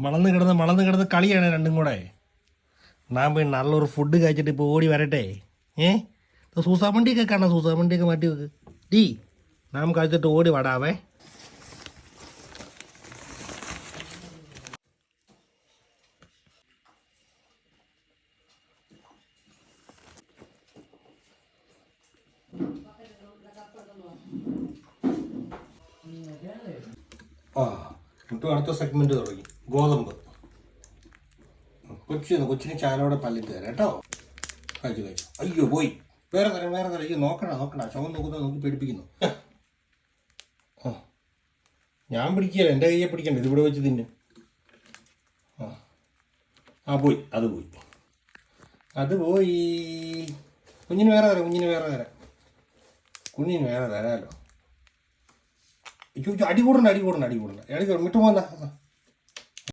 വളർന്ന് കിടന്ന് കളിയാണ് രണ്ടും കൂടെ. ഞാൻ പോയി നല്ലൊരു ഫുഡ് കഴിച്ചിട്ട് ഇപ്പോൾ ഓടി വരട്ടെ. സൂസാമണ്ടിയൊക്കെ കാണാം, സൂസാമണ്ടിയൊക്കെ മാറ്റി വെക്ക്. ഡീ നാം കഴിച്ചിട്ട് ഓടി വടാവേ. എന്നിട്ടും അടുത്ത സെഗ്മെന്റ് തുടങ്ങി. ഗോതമ്പ് കൊച്ചിന് ചായലോടെ പല്ലിട്ട് തരാം കേട്ടോ. കഴിച്ചു. അയ്യോ പോയി. വേറെ തരാം. അയ്യോ നോക്കണ ശവം നോക്കി പേടിപ്പിക്കുന്നു. ഞാൻ പിടിക്കുകയല്ല, എൻ്റെ കയ്യെ പിടിക്കണ്ട, ഇതിവിടെ വെച്ച് തിന്നു. പോയി. അത് പോയി. കുഞ്ഞിന് വേറെ തരാം. കുഞ്ഞിന് വേറെ തരാമല്ലോ. അടി കൂടണ്ട. മിട്ട് പോന്ന